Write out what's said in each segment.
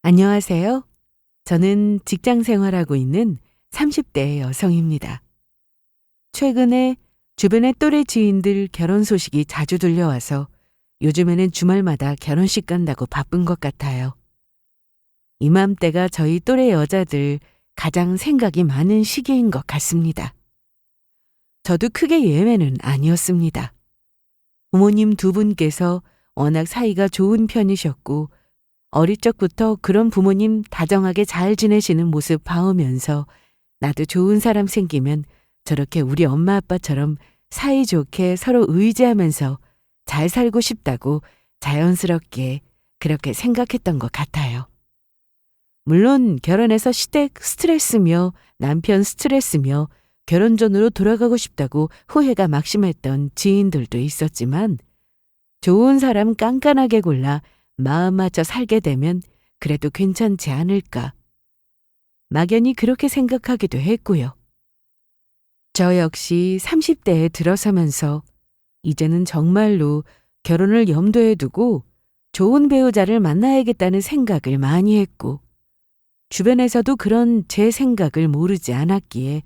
안녕하세요. 저는 직장 생활하고 있는 30대 여성입니다. 최근에 주변의 또래 지인들 결혼 소식이 자주 들려와서 요즘에는 주말마다 결혼식 간다고 바쁜 것 같아요. 이맘때가 저희 또래 여자들 가장 생각이 많은 시기인 것 같습니다. 저도 크게 예외는 아니었습니다. 부모님 두 분께서 워낙 사이가 좋은 편이셨고 어릴 적부터 그런 부모님 다정하게 잘 지내시는 모습 봐오면서 나도 좋은 사람 생기면 저렇게 우리 엄마 아빠처럼 사이좋게 서로 의지하면서 잘 살고 싶다고 자연스럽게 그렇게 생각했던 것 같아요. 물론 결혼해서 시댁 스트레스며 남편 스트레스며 결혼 전으로 돌아가고 싶다고 후회가 막심했던 지인들도 있었지만 좋은 사람 깐깐하게 골라 마음 맞춰 살게 되면 그래도 괜찮지 않을까. 막연히 그렇게 생각하기도 했고요. 저 역시 30대에 들어서면서 이제는 정말로 결혼을 염두에 두고 좋은 배우자를 만나야겠다는 생각을 많이 했고 주변에서도 그런 제 생각을 모르지 않았기에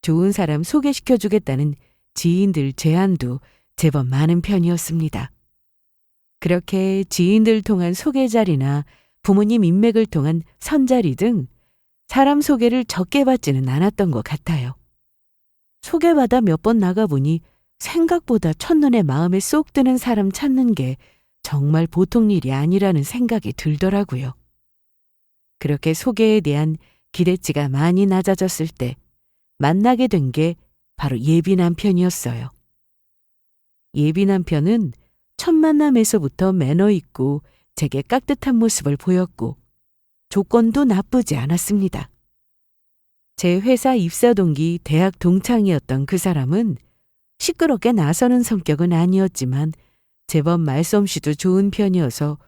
좋은 사람 소개시켜 주겠다는 지인들 제안도 제법 많은 편이었습니다. 그렇게 지인들 통한 소개 자리나 부모님 인맥을 통한 선자리 등 사람 소개를 적게 받지는 않았던 것 같아요. 소개받아 몇 번 나가보니 생각보다 첫눈에 마음에 쏙 드는 사람 찾는 게 정말 보통 일이 아니라는 생각이 들더라고요. 그렇게 소개에 대한 기대치가 많이 낮아졌을 때 만나게 된 게 바로 예비 남편이었어요. 예비 남편은 첫 만남에서부터 매너 있고 제게 깍듯한 모습을 보였고 조건도 나쁘지 않았습니다. 제 회사 입사 동기 대학 동창이었던 그 사람은 시끄럽게 나서는 성격은 아니었지만 제법 말솜씨도 좋은 편이어서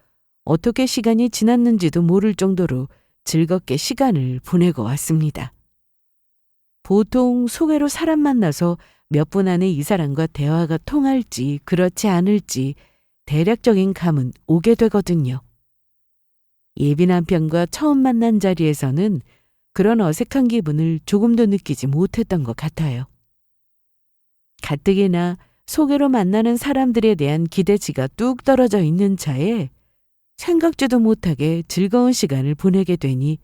어떻게 시간이 지났는지도 모를 정도로 즐겁게 시간을 보내고 왔습니다. 보통 소개로 사람 만나서 몇 분 안에 이 사람과 대화가 통할지 그렇지 않을지 대략적인 감은 오게 되거든요. 예비 남편과 처음 만난 자리에서는 그런 어색한 기분을 조금도 느끼지 못했던 것 같아요. 가뜩이나 소개로 만나는 사람들에 대한 기대치가 뚝 떨어져 있는 차에 생각지도 못하게 즐거운 시간을 보내게 되니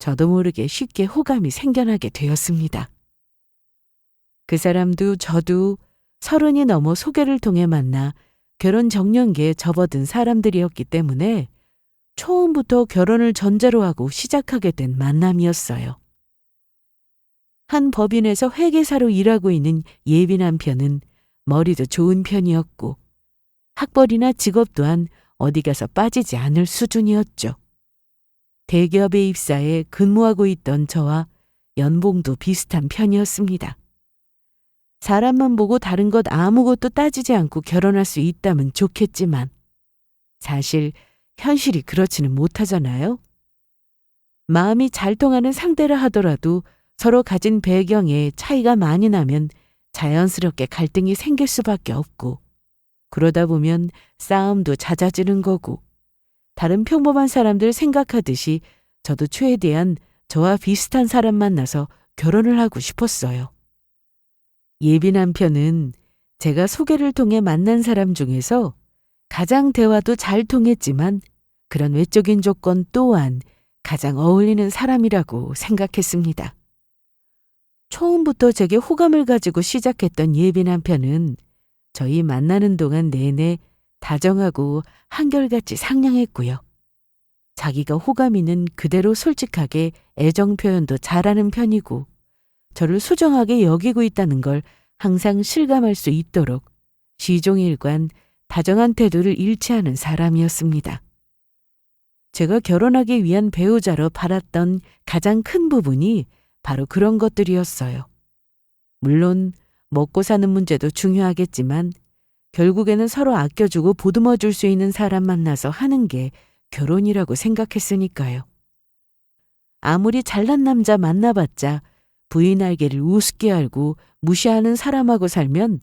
저도 모르게 쉽게 호감이 생겨나게 되었습니다. 그 사람도 저도 30이 넘어 소개를 통해 만나 결혼 정년기에 접어든 사람들이었기 때문에 처음부터 결혼을 전제로 하고 시작하게 된 만남이었어요. 한 법인에서 회계사로 일하고 있는 예비 남편은 머리도 좋은 편이었고 학벌이나 직업 또한 어디 가서 빠지지 않을 수준이었죠. 대기업에 입사해 근무하고 있던 저와 연봉도 비슷한 편이었습니다. 사람만 보고 다른 것 아무것도 따지지 않고 결혼할 수 있다면 좋겠지만 사실 현실이 그렇지는 못하잖아요. 마음이 잘 통하는 상대라 하더라도 서로 가진 배경에 차이가 많이 나면 자연스럽게 갈등이 생길 수밖에 없고 그러다 보면 싸움도 잦아지는 거고 다른 평범한 사람들 생각하듯이 저도 최대한 저와 비슷한 사람 만나서 결혼을 하고 싶었어요. 예비 남편은 제가 소개를 통해 만난 사람 중에서 가장 대화도 잘 통했지만 그런 외적인 조건 또한 가장 어울리는 사람이라고 생각했습니다. 처음부터 제게 호감을 가지고 시작했던 예비 남편은 저희 만나는 동안 내내 다정하고 한결같이 상냥했고요. 자기가 호감 있는 그대로 솔직하게 애정 표현도 잘하는 편이고 저를 수정하게 여기고 있다는 걸 항상 실감할 수 있도록 시종일관 다정한 태도를 잃지 않은 사람이었습니다. 제가 결혼하기 위한 배우자로 바랐던 가장 큰 부분이 바로 그런 것들이었어요. 물론 먹고 사는 문제도 중요하겠지만 결국에는 서로 아껴주고 보듬어줄 수 있는 사람 만나서 하는 게 결혼이라고 생각했으니까요. 아무리 잘난 남자 만나봤자 부인 알기를 우습게 알고 무시하는 사람하고 살면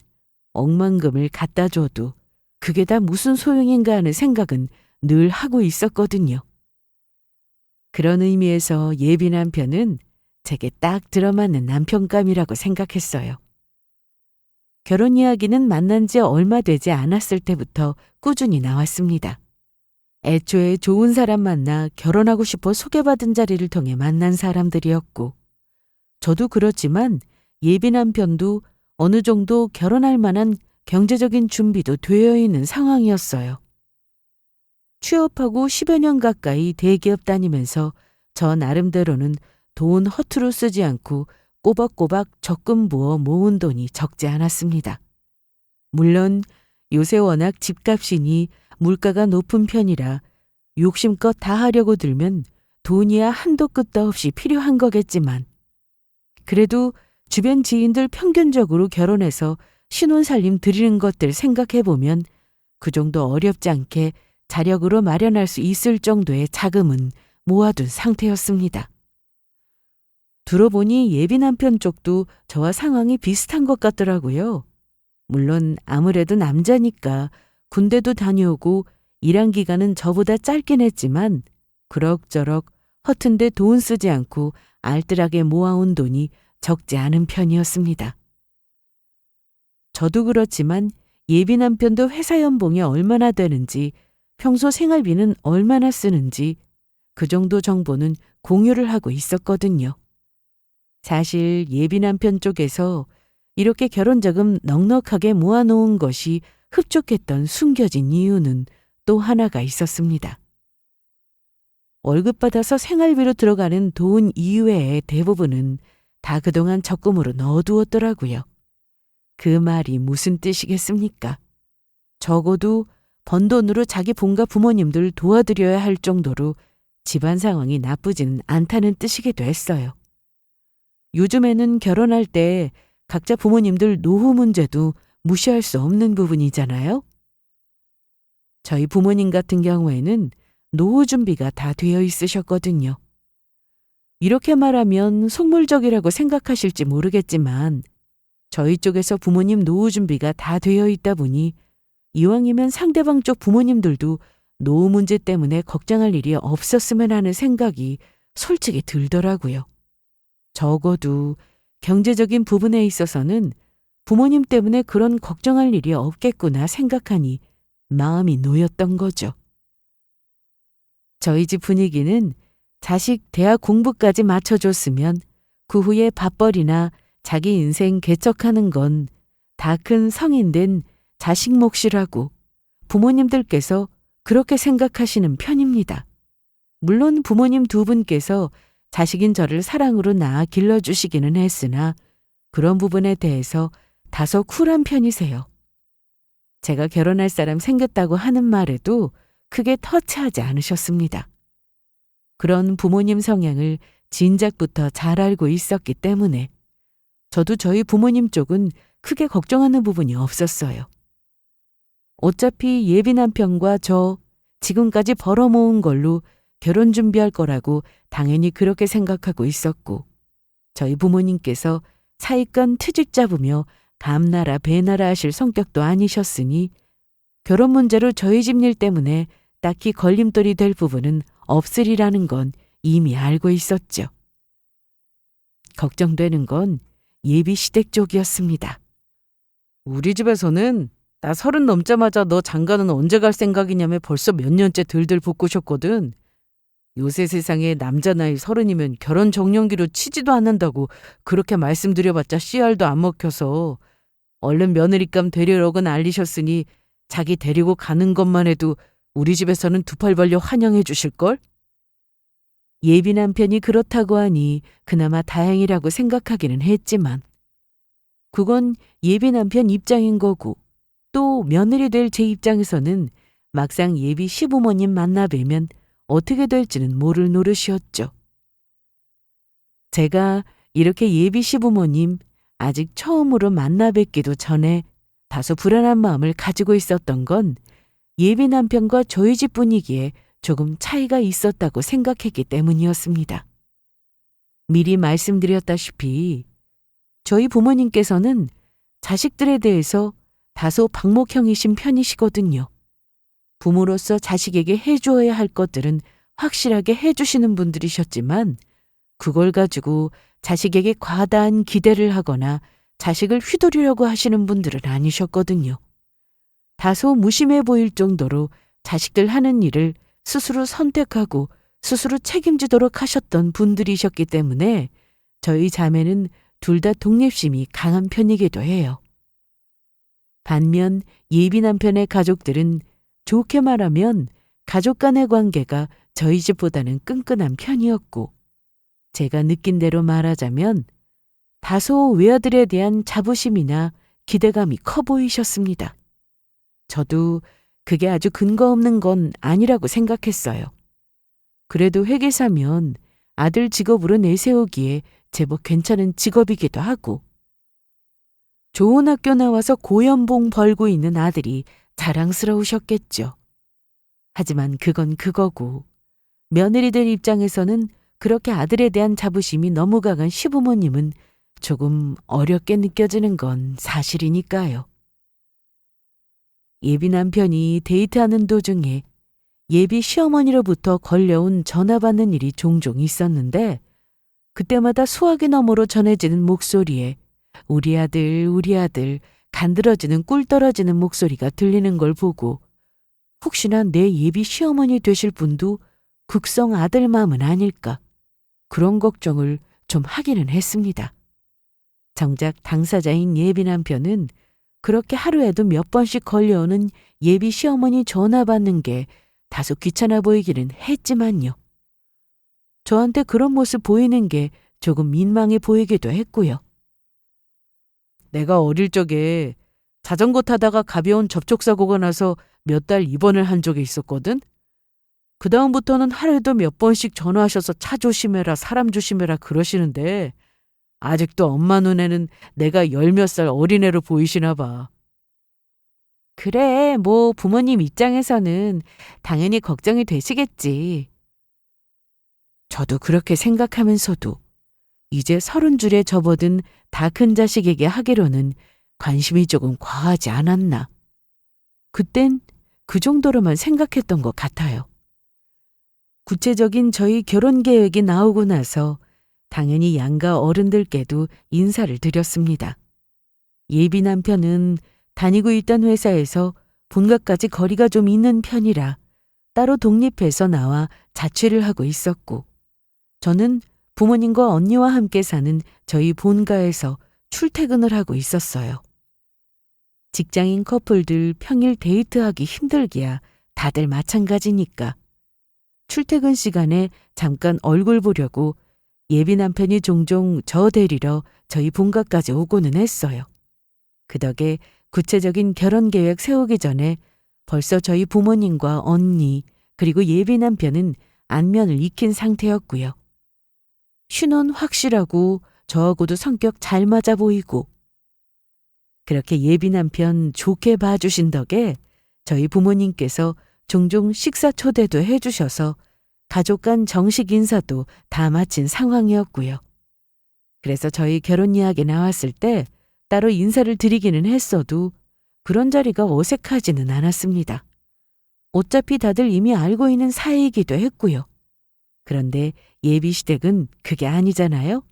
억만금을 갖다 줘도 그게 다 무슨 소용인가 하는 생각은 늘 하고 있었거든요. 그런 의미에서 예비 남편은 제게 딱 들어맞는 남편감이라고 생각했어요. 결혼 이야기는 만난 지 얼마 되지 않았을 때부터 꾸준히 나왔습니다. 애초에 좋은 사람 만나 결혼하고 싶어 소개받은 자리를 통해 만난 사람들이었고, 저도 그렇지만 예비 남편도 어느 정도 결혼할 만한 경제적인 준비도 되어 있는 상황이었어요. 취업하고 10여 년 가까이 대기업 다니면서 저 나름대로는 돈 허투루 쓰지 않고 꼬박꼬박 적금 부어 모은 돈이 적지 않았습니다. 물론 요새 워낙 집값이니 물가가 높은 편이라 욕심껏 다 하려고 들면 돈이야 한도 끝도 없이 필요한 거겠지만, 그래도 주변 지인들 평균적으로 결혼해서 신혼살림 드리는 것들 생각해보면 그 정도 어렵지 않게 자력으로 마련할 수 있을 정도의 자금은 모아둔 상태였습니다. 들어보니 예비 남편 쪽도 저와 상황이 비슷한 것 같더라고요. 물론 아무래도 남자니까 군대도 다녀오고 일한 기간은 저보다 짧긴 했지만 그럭저럭 허튼데 돈 쓰지 않고 알뜰하게 모아온 돈이 적지 않은 편이었습니다. 저도 그렇지만 예비 남편도 회사 연봉이 얼마나 되는지, 평소 생활비는 얼마나 쓰는지 그 정도 정보는 공유를 하고 있었거든요. 사실 예비 남편 쪽에서 이렇게 결혼자금 넉넉하게 모아놓은 것이 흡족했던 숨겨진 이유는 또 하나가 있었습니다. 월급 받아서 생활비로 들어가는 돈 이외의 대부분은 다 그동안 적금으로 넣어두었더라고요. 그 말이 무슨 뜻이겠습니까? 적어도 번 돈으로 자기 본가 부모님들 도와드려야 할 정도로 집안 상황이 나쁘지는 않다는 뜻이기도 했어요. 요즘에는 결혼할 때 각자 부모님들 노후 문제도 무시할 수 없는 부분이잖아요. 저희 부모님 같은 경우에는 노후 준비가 다 되어 있으셨거든요. 이렇게 말하면 속물적이라고 생각하실지 모르겠지만 저희 쪽에서 부모님 노후 준비가 다 되어 있다 보니 이왕이면 상대방 쪽 부모님들도 노후 문제 때문에 걱정할 일이 없었으면 하는 생각이 솔직히 들더라고요. 적어도 경제적인 부분에 있어서는 부모님 때문에 그런 걱정할 일이 없겠구나 생각하니 마음이 놓였던 거죠. 저희 집 분위기는 자식 대학 공부까지 맞춰줬으면 그 후에 밥벌이나 자기 인생 개척하는 건 다 큰 성인된 자식 몫이라고 부모님들께서 그렇게 생각하시는 편입니다. 물론 부모님 두 분께서 자식인 저를 사랑으로 낳아 길러주시기는 했으나 그런 부분에 대해서 다소 쿨한 편이세요. 제가 결혼할 사람 생겼다고 하는 말에도 크게 터치하지 않으셨습니다. 그런 부모님 성향을 진작부터 잘 알고 있었기 때문에 저도 저희 부모님 쪽은 크게 걱정하는 부분이 없었어요. 어차피 예비 남편과 저 지금까지 벌어모은 걸로 결혼 준비할 거라고 당연히 그렇게 생각하고 있었고, 저희 부모님께서 사익간 트집 잡으며 감나라 배나라 하실 성격도 아니셨으니 결혼 문제로 저희 집 일 때문에 딱히 걸림돌이 될 부분은 없으리라는 건 이미 알고 있었죠. 걱정되는 건 예비 시댁 쪽이었습니다. 우리 집에서는 나 30 넘자마자 너 장가는 언제 갈 생각이냐며 벌써 몇 년째 들들 볶으셨거든. 요새 세상에 남자 나이 30이면 결혼 정년기로 치지도 않는다고 그렇게 말씀드려봤자 씨알도 안 먹혀서 얼른 며느리감 되려고는 알리셨으니 자기 데리고 가는 것만 해도 우리 집에서는 두 팔 벌려 환영해 주실걸? 예비 남편이 그렇다고 하니 그나마 다행이라고 생각하기는 했지만 그건 예비 남편 입장인 거고 또 며느리 될 제 입장에서는 막상 예비 시부모님 만나 뵈면 어떻게 될지는 모를 노릇이었죠. 제가 이렇게 예비 시부모님 아직 처음으로 만나 뵙기도 전에 다소 불안한 마음을 가지고 있었던 건 예비 남편과 저희 집 분위기에 조금 차이가 있었다고 생각했기 때문이었습니다. 미리 말씀드렸다시피 저희 부모님께서는 자식들에 대해서 다소 방목형이신 편이시거든요. 부모로서 자식에게 해주어야 할 것들은 확실하게 해주시는 분들이셨지만 그걸 가지고 자식에게 과다한 기대를 하거나 자식을 휘두르려고 하시는 분들은 아니셨거든요. 다소 무심해 보일 정도로 자식들 하는 일을 스스로 선택하고 스스로 책임지도록 하셨던 분들이셨기 때문에 저희 자매는 둘 다 독립심이 강한 편이기도 해요. 반면 예비 남편의 가족들은 좋게 말하면 가족 간의 관계가 저희 집보다는 끈끈한 편이었고, 제가 느낀 대로 말하자면 다소 외아들에 대한 자부심이나 기대감이 커 보이셨습니다. 저도 그게 아주 근거 없는 건 아니라고 생각했어요. 그래도 회계사면 아들 직업으로 내세우기에 제법 괜찮은 직업이기도 하고, 좋은 학교 나와서 고연봉 벌고 있는 아들이 자랑스러우셨겠죠. 하지만 그건 그거고, 며느리들 입장에서는 그렇게 아들에 대한 자부심이 너무 강한 시부모님은 조금 어렵게 느껴지는 건 사실이니까요. 예비 남편이 데이트하는 도중에 예비 시어머니로부터 걸려온 전화 받는 일이 종종 있었는데, 그때마다 수화기 너머로 전해지는 목소리에 우리 아들 간드러지는 꿀 떨어지는 목소리가 들리는 걸 보고 혹시나 내 예비 시어머니 되실 분도 극성 아들맘은 아닐까, 그런 걱정을 좀 하기는 했습니다. 정작 당사자인 예비 남편은 그렇게 하루에도 몇 번씩 걸려오는 예비 시어머니 전화 받는 게 다소 귀찮아 보이기는 했지만요. 저한테 그런 모습 보이는 게 조금 민망해 보이기도 했고요. 내가 어릴 적에 자전거 타다가 가벼운 접촉사고가 나서 몇 달 입원을 한 적이 있었거든. 그다음부터는 하루에도 몇 번씩 전화하셔서 차 조심해라, 사람 조심해라 그러시는데 아직도 엄마 눈에는 내가 열 몇 살 어린애로 보이시나 봐. 그래, 뭐 부모님 입장에서는 당연히 걱정이 되시겠지. 저도 그렇게 생각하면서도 이제 30줄에 접어든 다 큰 자식에게 하기로는 관심이 조금 과하지 않았나. 그땐 그 정도로만 생각했던 것 같아요. 구체적인 저희 결혼 계획이 나오고 나서 당연히 양가 어른들께도 인사를 드렸습니다. 예비 남편은 다니고 있던 회사에서 본가까지 거리가 좀 있는 편이라 따로 독립해서 나와 자취를 하고 있었고, 저는 부모님과 언니와 함께 사는 저희 본가에서 출퇴근을 하고 있었어요. 직장인 커플들 평일 데이트하기 힘들기야 다들 마찬가지니까 출퇴근 시간에 잠깐 얼굴 보려고 예비 남편이 종종 저 데리러 저희 본가까지 오고는 했어요. 그 덕에 구체적인 결혼 계획 세우기 전에 벌써 저희 부모님과 언니 그리고 예비 남편은 안면을 익힌 상태였고요. 신혼 확실하고 저하고도 성격 잘 맞아 보이고, 그렇게 예비 남편 좋게 봐주신 덕에 저희 부모님께서 종종 식사 초대도 해주셔서 가족 간 정식 인사도 다 마친 상황이었고요. 그래서 저희 결혼 이야기 나왔을 때 따로 인사를 드리기는 했어도 그런 자리가 어색하지는 않았습니다. 어차피 다들 이미 알고 있는 사이이기도 했고요. 그런데 예비 시댁은 그게 아니잖아요.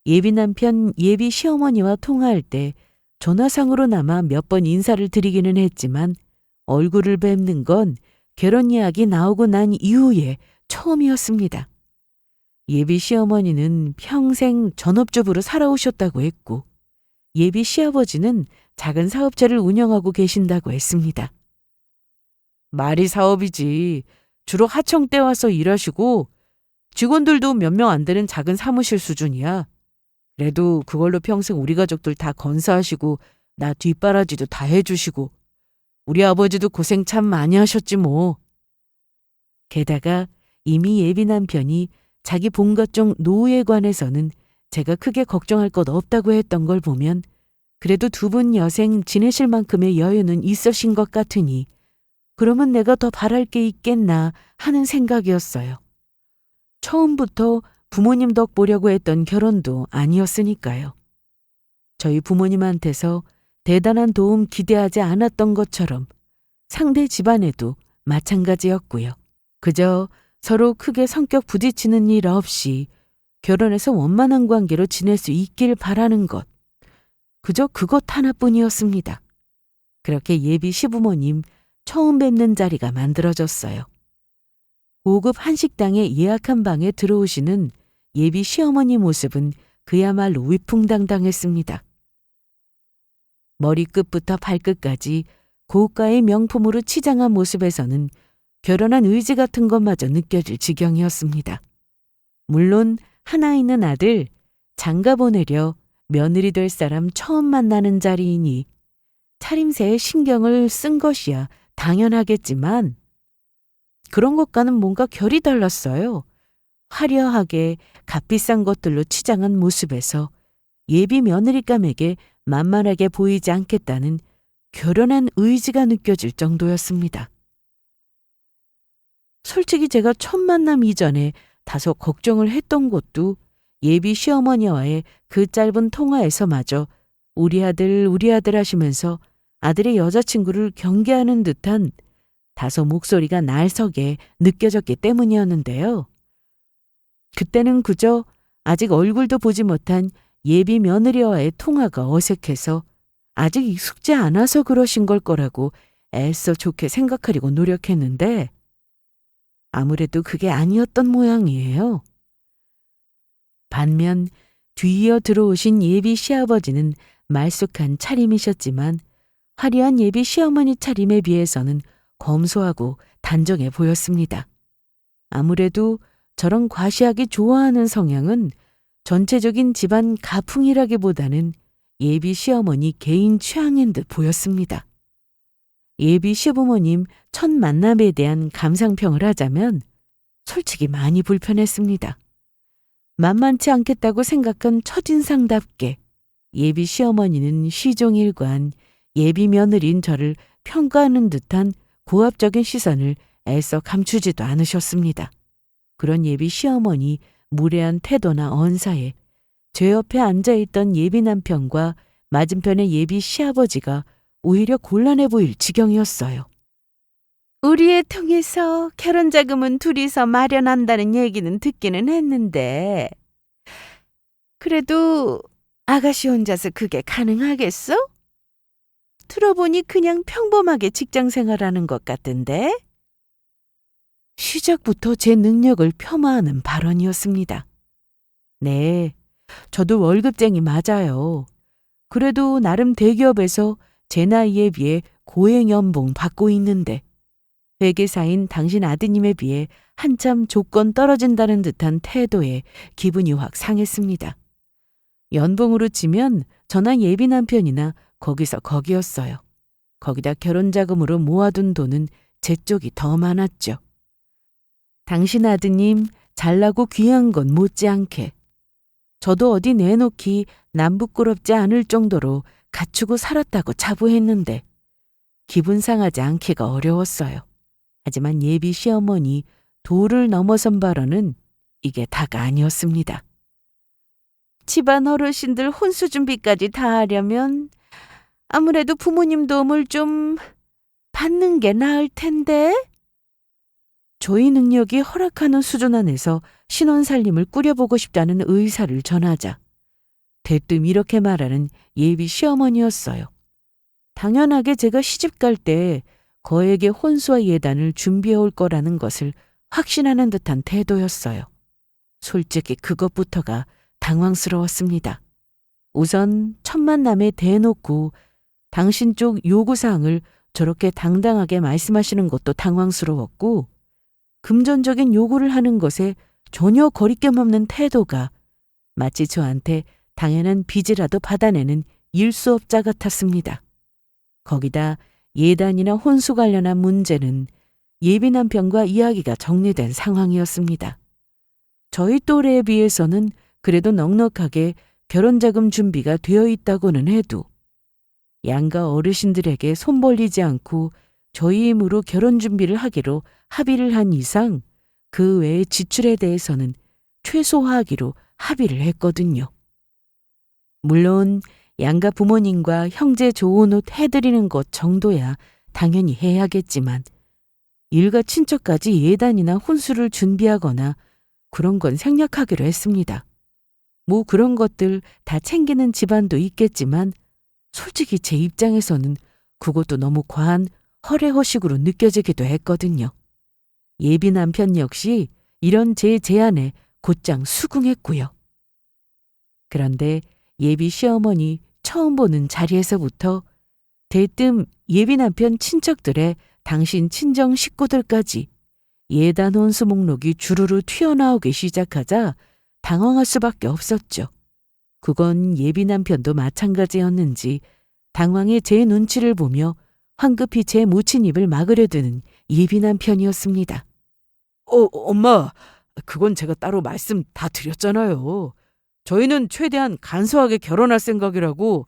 예비 남편, 예비 시어머니와 통화할 때 전화상으로나마 몇 번 인사를 드리기는 했지만 얼굴을 뵙는 건 결혼 이야기 나오고 난 이후에 처음이었습니다. 예비 시어머니는 평생 전업주부로 살아오셨다고 했고, 예비 시아버지는 작은 사업체를 운영하고 계신다고 했습니다. 말이 사업이지. 주로 하청 때 와서 일하시고 직원들도 몇 명 안 되는 작은 사무실 수준이야. 그래도 그걸로 평생 우리 가족들 다 건사하시고 나 뒷바라지도 다 해주시고 우리 아버지도 고생 참 많이 하셨지 뭐. 게다가 이미 예비 남편이 자기 본가 쪽 노후에 관해서는 제가 크게 걱정할 것 없다고 했던 걸 보면 그래도 두 분 여생 지내실 만큼의 여유는 있으신 것 같으니 그러면 내가 더 바랄 게 있겠나 하는 생각이었어요. 처음부터 부모님 덕 보려고 했던 결혼도 아니었으니까요. 저희 부모님한테서 대단한 도움 기대하지 않았던 것처럼 상대 집안에도 마찬가지였고요. 그저 서로 크게 성격 부딪히는 일 없이 결혼해서 원만한 관계로 지낼 수 있길 바라는 것. 그저 그것 하나뿐이었습니다. 그렇게 예비 시부모님 처음 뵙는 자리가 만들어졌어요. 고급 한식당에 예약한 방에 들어오시는 예비 시어머니 모습은 그야말로 위풍당당했습니다. 머리끝부터 발끝까지 고가의 명품으로 치장한 모습에서는 결혼한 의지 같은 것마저 느껴질 지경이었습니다. 물론 하나 있는 아들 장가 보내려 며느리 될 사람 처음 만나는 자리이니 차림새에 신경을 쓴 것이야 당연하겠지만 그런 것과는 뭔가 결이 달랐어요. 화려하게 값비싼 것들로 치장한 모습에서 예비 며느리감에게 만만하게 보이지 않겠다는 결연한 의지가 느껴질 정도였습니다. 솔직히 제가 첫 만남 이전에 다소 걱정을 했던 것도 예비 시어머니와의 그 짧은 통화에서마저 우리 아들 하시면서 아들의 여자친구를 경계하는 듯한 다소 목소리가 날석에 느껴졌기 때문이었는데요. 그때는 그저 아직 얼굴도 보지 못한 예비 며느리와의 통화가 어색해서 아직 익숙지 않아서 그러신 걸 거라고 애써 좋게 생각하려고 노력했는데 아무래도 그게 아니었던 모양이에요. 반면 뒤이어 들어오신 예비 시아버지는 말쑥한 차림이셨지만 화려한 예비 시어머니 차림에 비해서는 검소하고 단정해 보였습니다. 아무래도 저런 과시하기 좋아하는 성향은 전체적인 집안 가풍이라기보다는 예비 시어머니 개인 취향인 듯 보였습니다. 예비 시부모님 첫 만남에 대한 감상평을 하자면 솔직히 많이 불편했습니다. 만만치 않겠다고 생각한 첫인상답게 예비 시어머니는 시종일관 예비 며느리인 저를 평가하는 듯한 고압적인 시선을 애써 감추지도 않으셨습니다. 그런 예비 시어머니 무례한 태도나 언사에 제 옆에 앉아있던 예비 남편과 맞은편의 예비 시아버지가 오히려 곤란해 보일 지경이었어요. 우리에 통해서 결혼 자금은 둘이서 마련한다는 얘기는 듣기는 했는데 그래도 아가씨 혼자서 그게 가능하겠어? 들어보니 그냥 평범하게 직장 생활하는 것 같던데? 시작부터 제 능력을 폄하하는 발언이었습니다. 네, 저도 월급쟁이 맞아요. 그래도 나름 대기업에서 제 나이에 비해 고액 연봉 받고 있는데 회계사인 당신 아드님에 비해 한참 조건 떨어진다는 듯한 태도에 기분이 확 상했습니다. 연봉으로 치면 저나 예비 남편이나 거기서 거기였어요. 거기다 결혼 자금으로 모아둔 돈은 제 쪽이 더 많았죠. 당신 아드님 잘나고 귀한 건 못지않게 저도 어디 내놓기 남부끄럽지 않을 정도로 갖추고 살았다고 자부했는데 기분 상하지 않기가 어려웠어요. 하지만 예비 시어머니 도를 넘어선 발언은 이게 다가 아니었습니다. 집안 어르신들 혼수 준비까지 다 하려면 아무래도 부모님 도움을 좀 받는 게 나을 텐데? 저희 능력이 허락하는 수준 안에서 신혼살림을 꾸려보고 싶다는 의사를 전하자 대뜸 이렇게 말하는 예비 시어머니였어요. 당연하게 제가 시집갈 때 거액의 혼수와 예단을 준비해 올 거라는 것을 확신하는 듯한 태도였어요. 솔직히 그것부터가 당황스러웠습니다. 우선 첫 만남에 대놓고 당신 쪽 요구사항을 저렇게 당당하게 말씀하시는 것도 당황스러웠고 금전적인 요구를 하는 것에 전혀 거리낌 없는 태도가 마치 저한테 당연한 빚이라도 받아내는 일수업자 같았습니다. 거기다 예단이나 혼수 관련한 문제는 예비 남편과 이야기가 정리된 상황이었습니다. 저희 또래에 비해서는 그래도 넉넉하게 결혼자금 준비가 되어 있다고는 해도 양가 어르신들에게 손 벌리지 않고 저희 힘으로 결혼 준비를 하기로 합의를 한 이상 그 외의 지출에 대해서는 최소화하기로 합의를 했거든요. 물론 양가 부모님과 형제 좋은 옷 해드리는 것 정도야 당연히 해야겠지만 일가 친척까지 예단이나 혼수를 준비하거나 그런 건 생략하기로 했습니다. 뭐 그런 것들 다 챙기는 집안도 있겠지만 솔직히 제 입장에서는 그것도 너무 과한 허례허식으로 느껴지기도 했거든요. 예비 남편 역시 이런 제 제안에 곧장 수긍했고요. 그런데 예비 시어머니 처음 보는 자리에서부터 대뜸 예비 남편 친척들의 당신 친정 식구들까지 예단 혼수 목록이 주르르 튀어나오기 시작하자 당황할 수밖에 없었죠. 그건 예비 남편도 마찬가지였는지 당황해 제 눈치를 보며 황급히 제 모친 입을 막으려 드는 예비 남편이었습니다. 엄마, 그건 제가 따로 말씀 다 드렸잖아요. 저희는 최대한 간소하게 결혼할 생각이라고.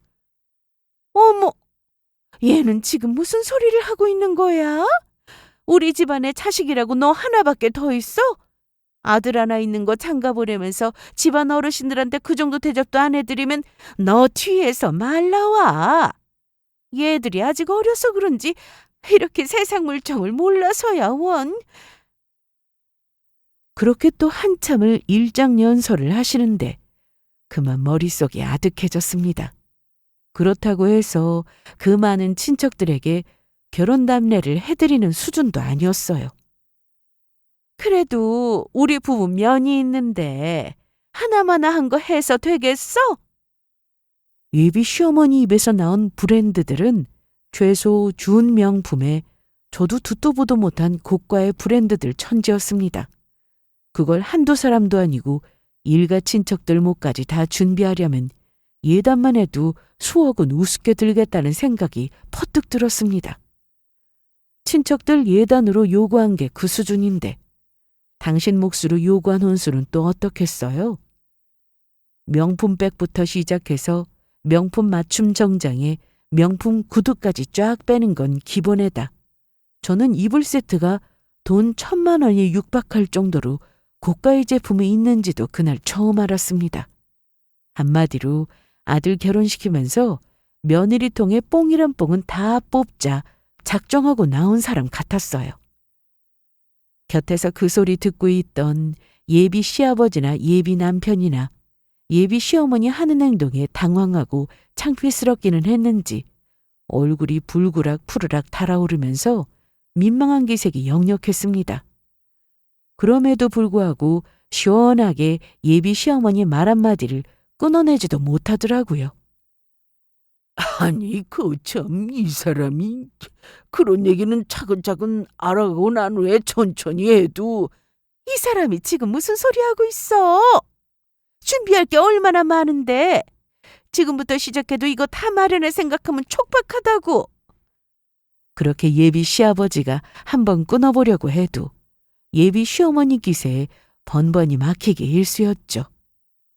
어머, 얘는 지금 무슨 소리를 하고 있는 거야? 우리 집안에 자식이라고 너 하나밖에 더 있어? 아들 하나 있는 거 장가 보내면서 집안 어르신들한테 그 정도 대접도 안 해드리면 너 뒤에서 말 나와. 얘들이 아직 어려서 그런지 이렇게 세상 물정을 몰라서야 원. 그렇게 또 한참을 일장연설을 하시는데 그만 머릿속이 아득해졌습니다. 그렇다고 해서 그 많은 친척들에게 결혼 답례를 해드리는 수준도 아니었어요. 그래도 우리 부부 면이 있는데 하나마나 한 거 해서 되겠어? 예비 시어머니 입에서 나온 브랜드들은 최소 준 명품에 저도 듣도 보도 못한 고가의 브랜드들 천지였습니다. 그걸 한두 사람도 아니고 일가 친척들 몫까지 다 준비하려면 예단만 해도 수억은 우습게 들겠다는 생각이 퍼뜩 들었습니다. 친척들 예단으로 요구한 게 그 수준인데 당신 몫으로 요구한 혼수는 또 어떻겠어요? 명품백부터 시작해서 명품 맞춤 정장에 명품 구두까지 쫙 빼는 건 기본에다 저는 이불 세트가 돈 1,000만 원에 육박할 정도로 고가의 제품이 있는지도 그날 처음 알았습니다. 한마디로 아들 결혼시키면서 며느리 통에 뽕이란 뽕은 다 뽑자 작정하고 나온 사람 같았어요. 곁에서 그 소리 듣고 있던 예비 시아버지나 예비 남편이나 예비 시어머니 하는 행동에 당황하고 창피스럽기는 했는지 얼굴이 불그락 푸르락 달아오르면서 민망한 기색이 역력했습니다. 그럼에도 불구하고 시원하게 예비 시어머니 말 한마디를 끊어내지도 못하더라고요. 아니, 참 이 사람이 그런 얘기는 차근차근 알아가고 난 후에 천천히 해도. 이 사람이 지금 무슨 소리 하고 있어? 준비할 게 얼마나 많은데 지금부터 시작해도 이거 다 마련할 생각하면 촉박하다고. 그렇게 예비 시아버지가 한번 끊어보려고 해도 예비 시어머니 기세에 번번이 막히기 일쑤였죠.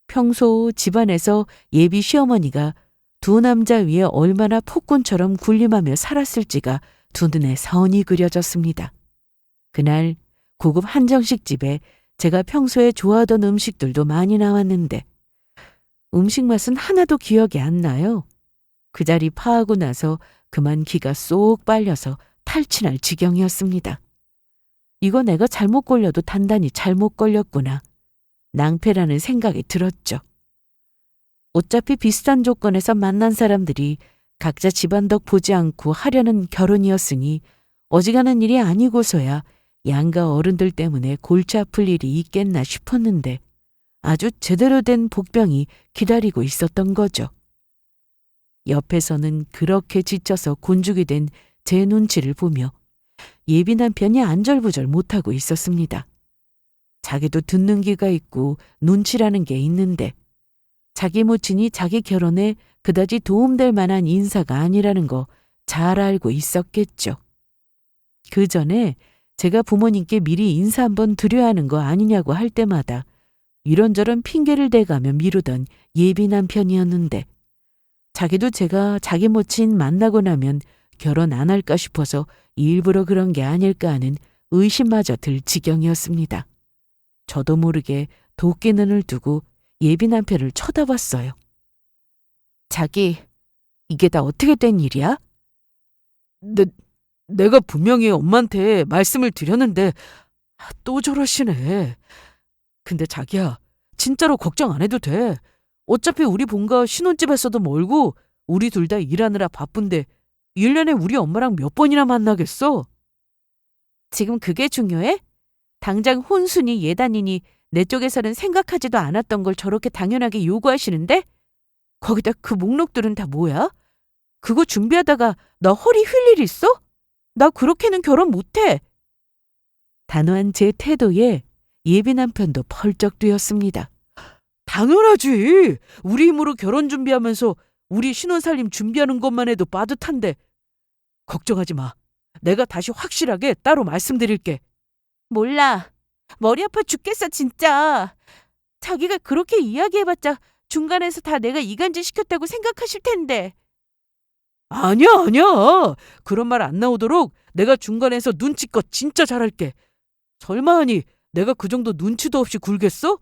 평소 집안에서 예비 시어머니가 두 남자 위에 얼마나 폭군처럼 군림하며 살았을지가 두 눈에 선이 그려졌습니다. 그날 고급 한정식 집에 제가 평소에 좋아하던 음식들도 많이 나왔는데 음식 맛은 하나도 기억이 안 나요. 그 자리 파하고 나서 그만 기가 쏙 빨려서 탈진할 지경이었습니다. 이거 내가 잘못 걸려도 단단히 잘못 걸렸구나. 낭패라는 생각이 들었죠. 어차피 비슷한 조건에서 만난 사람들이 각자 집안 덕 보지 않고 하려는 결혼이었으니 어지간한 일이 아니고서야 양가 어른들 때문에 골치 아플 일이 있겠나 싶었는데 아주 제대로 된 복병이 기다리고 있었던 거죠. 옆에서는 그렇게 지쳐서 곤죽이 된 제 눈치를 보며 예비 남편이 안절부절 못하고 있었습니다. 자기도 듣는 귀가 있고 눈치라는 게 있는데 자기 모친이 자기 결혼에 그다지 도움될 만한 인사가 아니라는 거 잘 알고 있었겠죠. 그 전에 제가 부모님께 미리 인사 한번 드려야 하는 거 아니냐고 할 때마다 이런저런 핑계를 대가며 미루던 예비 남편이었는데 자기도 제가 자기 모친 만나고 나면 결혼 안 할까 싶어서 일부러 그런 게 아닐까 하는 의심마저 들 지경이었습니다. 저도 모르게 도끼 눈을 두고 예비 남편을 쳐다봤어요. 자기, 이게 다 어떻게 된 일이야? 내가 분명히 엄마한테 말씀을 드렸는데 또 저러시네. 근데 자기야, 진짜로 걱정 안 해도 돼. 어차피 우리 본가 신혼집에서도 멀고 우리 둘 다 일하느라 바쁜데 1년에 우리 엄마랑 몇 번이나 만나겠어? 지금 그게 중요해? 당장 혼수니 예단이니 내 쪽에서는 생각하지도 않았던 걸 저렇게 당연하게 요구하시는데? 거기다 그 목록들은 다 뭐야? 그거 준비하다가 나 허리 휠 일 있어? 나 그렇게는 결혼 못해. 단호한 제 태도에 예비 남편도 펄쩍 뛰었습니다. 당연하지. 우리 힘으로 결혼 준비하면서 우리 신혼살림 준비하는 것만 해도 빠듯한데. 걱정하지 마. 내가 다시 확실하게 따로 말씀드릴게. 몰라. 머리 아파 죽겠어 진짜. 자기가 그렇게 이야기해봤자 중간에서 다 내가 이간질 시켰다고 생각하실 텐데. 아니야, 아니야. 그런 말 안 나오도록 내가 중간에서 눈치껏 진짜 잘할게. 설마 하니 내가 그 정도 눈치도 없이 굴겠어?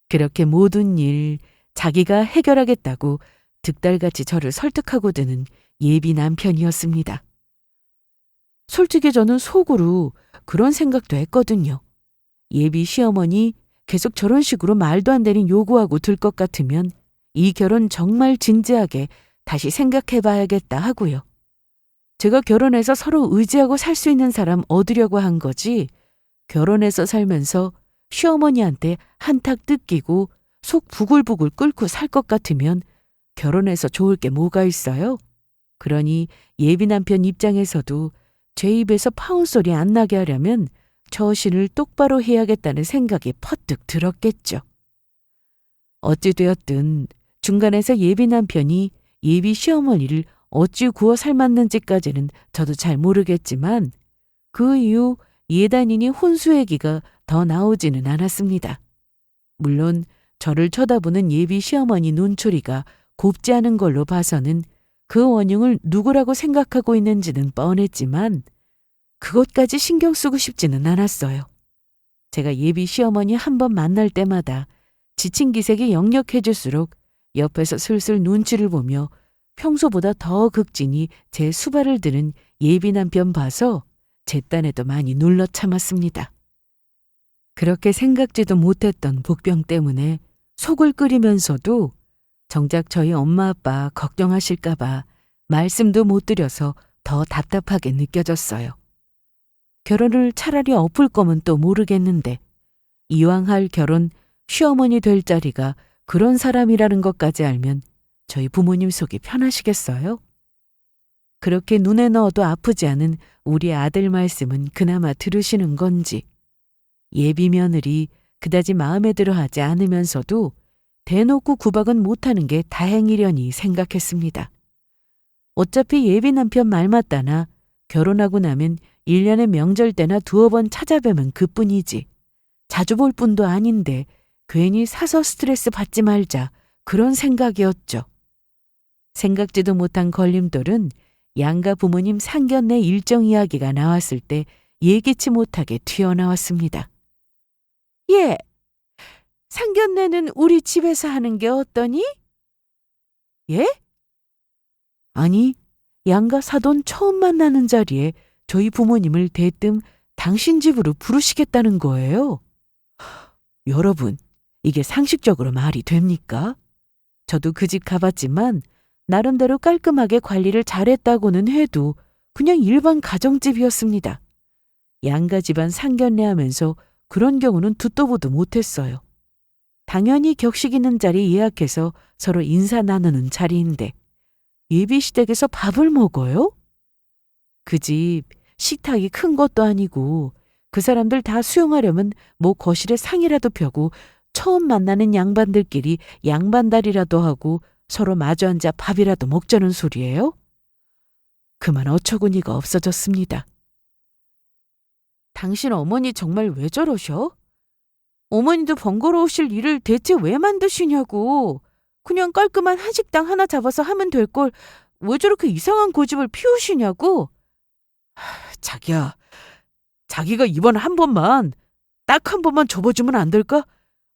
그렇게 모든 일 자기가 해결하겠다고 득달같이 저를 설득하고 드는 예비 남편이었습니다. 솔직히 저는 속으로 그런 생각도 했거든요. 예비 시어머니 계속 저런 식으로 말도 안 되는 요구하고 들 것 같으면 이 결혼 정말 진지하게 다시 생각해 봐야겠다 하고요. 제가 결혼해서 서로 의지하고 살 수 있는 사람 얻으려고 한 거지, 결혼해서 살면서 시어머니한테 한탁 뜯기고 속 부글부글 끓고 살 것 같으면 결혼해서 좋을 게 뭐가 있어요? 그러니 예비 남편 입장에서도 제 입에서 파혼 소리 안 나게 하려면 처신을 똑바로 해야겠다는 생각이 퍼뜩 들었겠죠. 어찌되었든 중간에서 예비 남편이 예비 시어머니를 어찌 구워 삶았는지까지는 저도 잘 모르겠지만 그 이후 예단이니 혼수 얘기가 더 나오지는 않았습니다. 물론 저를 쳐다보는 예비 시어머니 눈초리가 곱지 않은 걸로 봐서는 그 원흉을 누구라고 생각하고 있는지는 뻔했지만 그것까지 신경 쓰고 싶지는 않았어요. 제가 예비 시어머니 한 번 만날 때마다 지친 기색이 역력해질수록 옆에서 슬슬 눈치를 보며 평소보다 더 극진히 제 수발을 드는 예비 남편 봐서 제 딴에도 많이 눌러 참았습니다. 그렇게 생각지도 못했던 복병 때문에 속을 끓이면서도 정작 저희 엄마 아빠 걱정하실까 봐 말씀도 못 드려서 더 답답하게 느껴졌어요. 결혼을 차라리 엎을 거면 또 모르겠는데 이왕 할 결혼 시어머니 될 자리가 그런 사람이라는 것까지 알면 저희 부모님 속이 편하시겠어요? 그렇게 눈에 넣어도 아프지 않은 우리 아들 말씀은 그나마 들으시는 건지 예비 며느리 그다지 마음에 들어 하지 않으면서도 대놓고 구박은 못하는 게 다행이려니 생각했습니다. 어차피 예비 남편 말 맞다나 결혼하고 나면 1년에 명절 때나 두어 번 찾아뵈면 그뿐이지. 자주 볼 뿐도 아닌데 괜히 사서 스트레스 받지 말자 그런 생각이었죠. 생각지도 못한 걸림돌은 양가 부모님 상견례 일정 이야기가 나왔을 때 예기치 못하게 튀어나왔습니다. 예, 상견례는 우리 집에서 하는 게 어떠니? 예? 아니, 양가 사돈 처음 만나는 자리에 저희 부모님을 대뜸 당신 집으로 부르시겠다는 거예요. 여러분, 이게 상식적으로 말이 됩니까? 저도 그 집 가봤지만 나름대로 깔끔하게 관리를 잘했다고는 해도 그냥 일반 가정집이었습니다. 양가 집안 상견례 하면서 그런 경우는 듣도 보도 못했어요. 당연히 격식 있는 자리 예약해서 서로 인사 나누는 자리인데 예비시댁에서 밥을 먹어요? 그 집 식탁이 큰 것도 아니고 그 사람들 다 수용하려면 뭐 거실에 상이라도 펴고 처음 만나는 양반들끼리 양반다리라도 하고 서로 마주 앉아 밥이라도 먹자는 소리예요? 그만 어처구니가 없어졌습니다. 당신 어머니 정말 왜 저러셔? 어머니도 번거로우실 일을 대체 왜 만드시냐고. 그냥 깔끔한 한식당 하나 잡아서 하면 될 걸 왜 저렇게 이상한 고집을 피우시냐고. 자기야, 자기가 이번 한 번만, 딱 한 번만 접어주면 안 될까?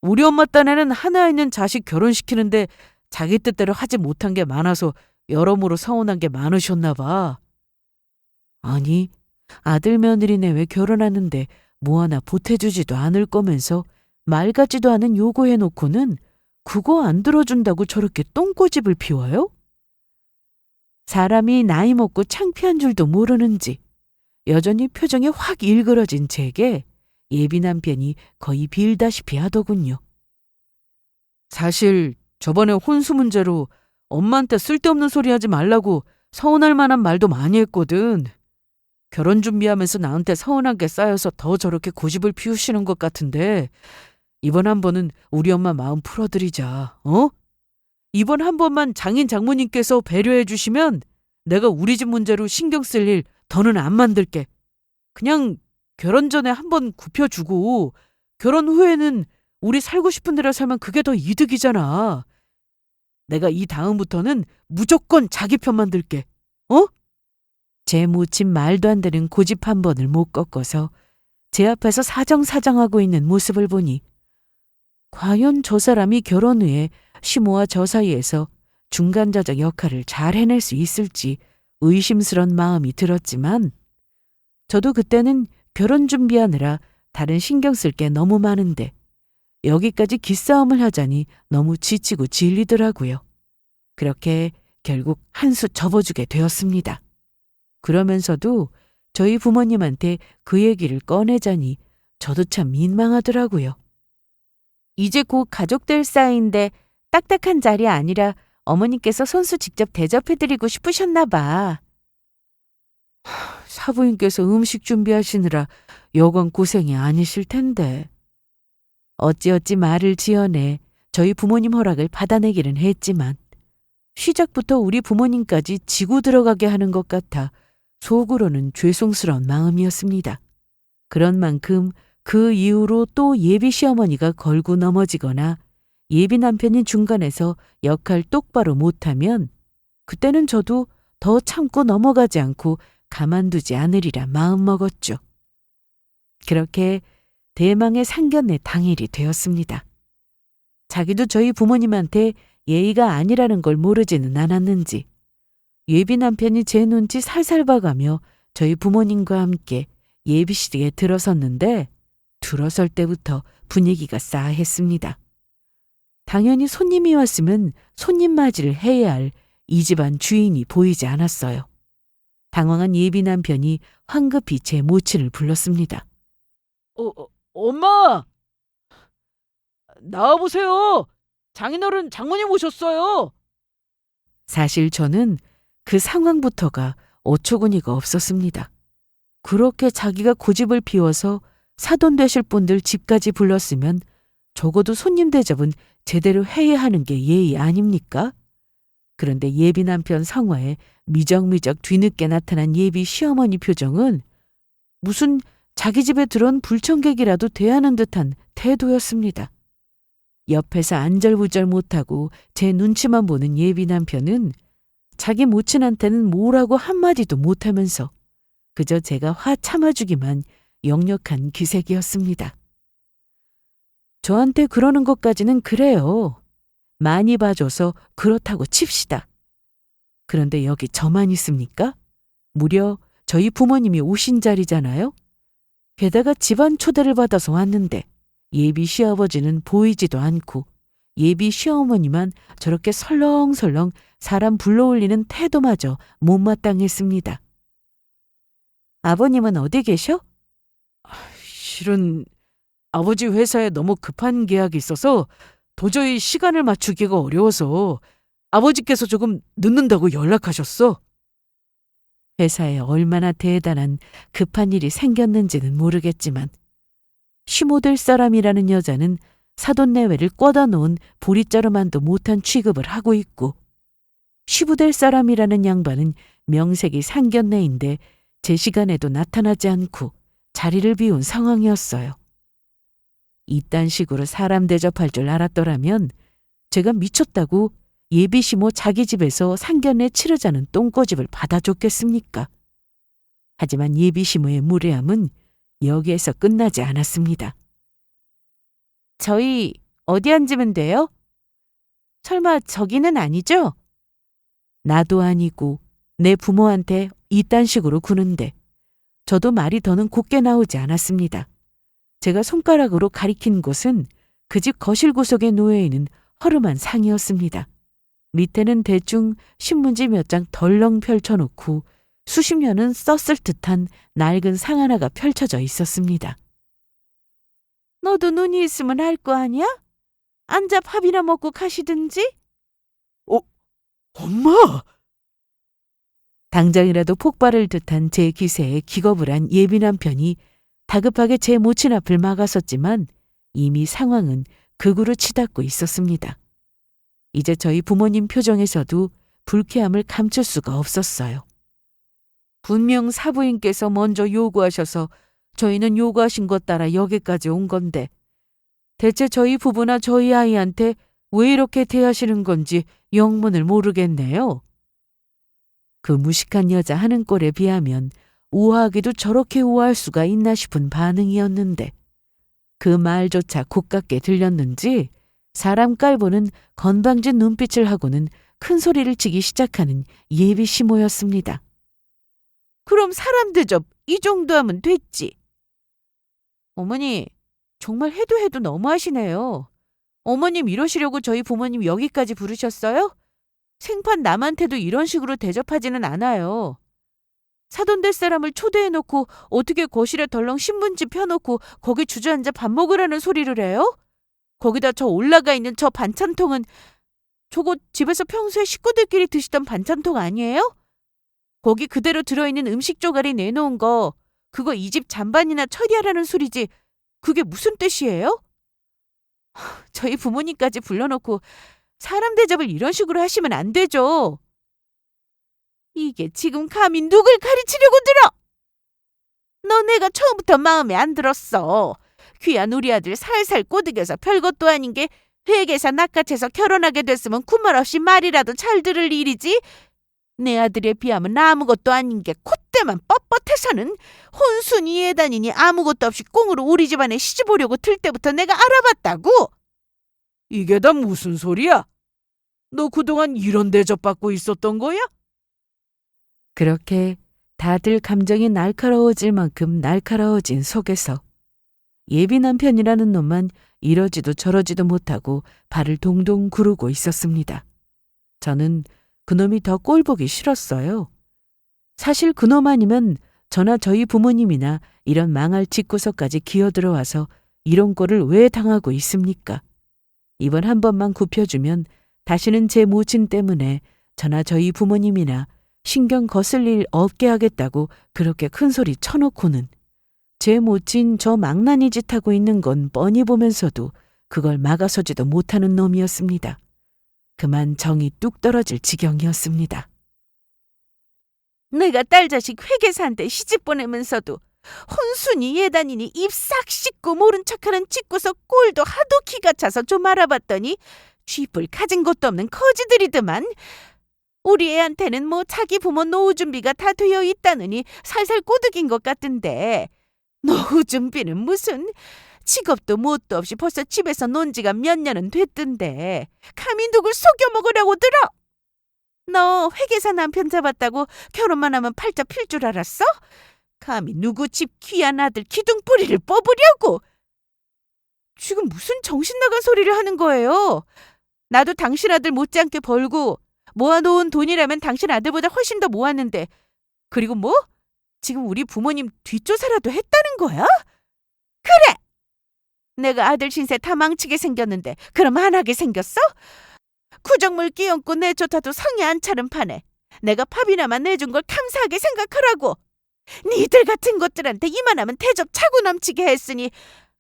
우리 엄마 딴에는 하나 있는 자식 결혼시키는데 자기 뜻대로 하지 못한 게 많아서 여러모로 서운한 게 많으셨나 봐. 아니, 아들 며느리네 왜 결혼하는데 뭐 하나 보태주지도 않을 거면서 말 같지도 않은 요구해놓고는 그거 안 들어준다고 저렇게 똥꼬집을 피워요? 사람이 나이 먹고 창피한 줄도 모르는지 여전히 표정이 확 일그러진 제게 예비 남편이 거의 빌다시피 하더군요. 사실 저번에 혼수 문제로 엄마한테 쓸데없는 소리 하지 말라고 서운할 만한 말도 많이 했거든. 결혼 준비하면서 나한테 서운한 게 쌓여서 더 저렇게 고집을 피우시는 것 같은데 이번 한 번은 우리 엄마 마음 풀어드리자. 어? 이번 한 번만 장인 장모님께서 배려해 주시면 내가 우리 집 문제로 신경 쓸 일 더는 안 만들게. 그냥 결혼 전에 한 번 굽혀주고 결혼 후에는 우리 살고 싶은 대로 살면 그게 더 이득이잖아. 내가 이 다음부터는 무조건 자기 편만 들게. 어? 제 묻힌 말도 안 되는 고집 한 번을 못 꺾어서 제 앞에서 사정사정하고 있는 모습을 보니 과연 저 사람이 결혼 후에 시모와 저 사이에서 중간자적 역할을 잘 해낼 수 있을지 의심스런 마음이 들었지만 저도 그때는 결혼 준비하느라 다른 신경 쓸 게 너무 많은데 여기까지 기싸움을 하자니 너무 지치고 질리더라고요. 그렇게 결국 한 수 접어주게 되었습니다. 그러면서도 저희 부모님한테 그 얘기를 꺼내자니 저도 참 민망하더라고요. 이제 곧 가족들 사이인데 딱딱한 자리 아니라 어머니께서 손수 직접 대접해드리고 싶으셨나 봐. 사부인께서 음식 준비하시느라 여간 고생이 아니실 텐데. 어찌어찌 말을 지어내 저희 부모님 허락을 받아내기는 했지만 시작부터 우리 부모님까지 지고 들어가게 하는 것 같아 속으로는 죄송스러운 마음이었습니다. 그런 만큼 그 이후로 또 예비 시어머니가 걸고 넘어지거나 예비 남편이 중간에서 역할 똑바로 못하면 그때는 저도 더 참고 넘어가지 않고 가만두지 않으리라 마음먹었죠. 그렇게 대망의 상견례 당일이 되었습니다. 자기도 저희 부모님한테 예의가 아니라는 걸 모르지는 않았는지 예비 남편이 제 눈치 살살 봐가며 저희 부모님과 함께 예비실에 들어섰는데 들어설 때부터 분위기가 싸했습니다. 당연히 손님이 왔으면 손님 맞이를 해야 할 이 집안 주인이 보이지 않았어요. 당황한 예비 남편이 황급히 제 모친을 불렀습니다. 엄마! 나와보세요! 장인어른 장모님 오셨어요! 사실 저는 그 상황부터가 어처구니가 없었습니다. 그렇게 자기가 고집을 피워서 사돈 되실 분들 집까지 불렀으면 적어도 손님 대접은 제대로 해야 하는 게 예의 아닙니까? 그런데 예비 남편 상화에 미적미적 뒤늦게 나타난 예비 시어머니 표정은 무슨 자기 집에 들어온 불청객이라도 대하는 듯한 태도였습니다. 옆에서 안절부절 못하고 제 눈치만 보는 예비 남편은 자기 모친한테는 뭐라고 한마디도 못하면서 그저 제가 화 참아주기만 역력한 기색이었습니다. 저한테 그러는 것까지는 그래요. 많이 봐줘서 그렇다고 칩시다. 그런데 여기 저만 있습니까? 무려 저희 부모님이 오신 자리잖아요. 게다가 집안 초대를 받아서 왔는데 예비 시아버지는 보이지도 않고 예비 시어머니만 저렇게 설렁설렁 사람 불러올리는 태도마저 못마땅했습니다. 아버님은 어디 계셔? 실은 아버지 회사에 너무 급한 계약이 있어서 도저히 시간을 맞추기가 어려워서 아버지께서 조금 늦는다고 연락하셨어. 회사에 얼마나 대단한 급한 일이 생겼는지는 모르겠지만 시모될 사람이라는 여자는 사돈내외를 꿔다 놓은 보리자루만도 못한 취급을 하고 있고 시부될 사람이라는 양반은 명색이 상견례인데 제 시간에도 나타나지 않고 자리를 비운 상황이었어요. 이딴 식으로 사람 대접할 줄 알았더라면 제가 미쳤다고 예비시모 자기 집에서 상견례 치르자는 똥꼬집을 받아줬겠습니까? 하지만 예비시모의 무례함은 여기에서 끝나지 않았습니다. 저희 어디 앉으면 돼요? 설마 저기는 아니죠? 나도 아니고 내 부모한테 이딴 식으로 구는데 저도 말이 더는 곱게 나오지 않았습니다. 제가 손가락으로 가리킨 곳은 그 집 거실 구석에 놓여있는 허름한 상이었습니다. 밑에는 대충 신문지 몇 장 덜렁 펼쳐놓고 수십 년은 썼을 듯한 낡은 상 하나가 펼쳐져 있었습니다. 너도 눈이 있으면 알 거 아니야? 앉아 밥이나 먹고 가시든지? 엄마! 당장이라도 폭발을 듯한 제 기세에 기겁을 한 예비 남편이 다급하게 제 모친 앞을 막았었지만 이미 상황은 극으로 치닫고 있었습니다. 이제 저희 부모님 표정에서도 불쾌함을 감출 수가 없었어요. 분명 사부인께서 먼저 요구하셔서 저희는 요구하신 것 따라 여기까지 온 건데 대체 저희 부부나 저희 아이한테 왜 이렇게 대하시는 건지 영문을 모르겠네요. 그 무식한 여자 하는 꼴에 비하면 우아하게도 저렇게 우아할 수가 있나 싶은 반응이었는데 그 말조차 고깝게 들렸는지 사람 깔보는 건방진 눈빛을 하고는 큰 소리를 치기 시작하는 예비 시모였습니다. 그럼 사람 대접 이 정도 하면 됐지. 어머니, 정말 해도 너무하시네요. 어머님 이러시려고 저희 부모님 여기까지 부르셨어요? 생판 남한테도 이런 식으로 대접하지는 않아요. 사돈될 사람을 초대해놓고 어떻게 거실에 덜렁 신문지 펴놓고 거기 주저앉아 밥 먹으라는 소리를 해요? 거기다 저 올라가 있는 저 반찬통은 저거 집에서 평소에 식구들끼리 드시던 반찬통 아니에요? 거기 그대로 들어있는 음식 조각이 내놓은 거 그거 이 집 잔반이나 처리하라는 소리지 그게 무슨 뜻이에요? 저희 부모님까지 불러놓고 사람 대접을 이런 식으로 하시면 안 되죠. 이게 지금 감히 누굴 가르치려고 들어? 너 내가 처음부터 마음에 안 들었어. 귀한 우리 아들 살살 꼬드겨서 별것도 아닌 게 회계사 낚아채서 결혼하게 됐으면 군말 없이 말이라도 잘 들을 일이지. 내 아들에 비하면 아무것도 아닌 게 콧대만 뻣뻣해서는 혼순이 예단이니 아무것도 없이 꽁으로 우리 집안에 시집 오려고 들 때부터 내가 알아봤다고. 이게 다 무슨 소리야? 너 그동안 이런 대접받고 있었던 거야? 그렇게 다들 감정이 날카로워질 만큼 날카로워진 속에서 예비 남편이라는 놈만 이러지도 저러지도 못하고 발을 동동 구르고 있었습니다. 저는 그놈이 더 꼴보기 싫었어요. 사실 그놈 아니면 저나 저희 부모님이나 이런 망할 집구석까지 기어들어와서 이런 꼴을 왜 당하고 있습니까? 이번 한 번만 굽혀주면 다시는 제 모친 때문에 저나 저희 부모님이나 신경 거슬 일 없게 하겠다고 그렇게 큰 소리 쳐놓고는 제 모친 저 망나니 짓 하고 있는 건 뻔히 보면서도 그걸 막아서지도 못하는 놈이었습니다. 그만 정이 뚝 떨어질 지경이었습니다. 내가 딸 자식 회계사한테 시집 보내면서도 혼순이 예단이니 입 싹 씻고 모른 척하는 집구석 꼴도 하도 기가 차서 좀 알아봤더니 쥐뿔 가진 것도 없는 거지들이더만. 우리 애한테는 뭐 자기 부모 노후 준비가 다 되어 있다느니 살살 꼬드긴 것 같은데 노후 준비는 무슨 직업도 뭣도 없이 벌써 집에서 논 지가 몇 년은 됐던데 감히 누굴 속여 먹으려고 들어? 너 회계사 남편 잡았다고 결혼만 하면 팔자 필 줄 알았어? 감히 누구 집 귀한 아들 기둥뿌리를 뽑으려고? 지금 무슨 정신 나간 소리를 하는 거예요? 나도 당신 아들 못지않게 벌고 모아놓은 돈이라면 당신 아들보다 훨씬 더 모았는데 그리고 뭐? 지금 우리 부모님 뒷조사라도 했다는 거야? 그래! 내가 아들 신세 다 망치게 생겼는데 그럼 안 하게 생겼어? 구정물 끼얹고 내쫓아도 성에 안 차는 판에 내가 밥이나만 내준 걸 감사하게 생각하라고. 니들 같은 것들한테 이만하면 대접 차고 넘치게 했으니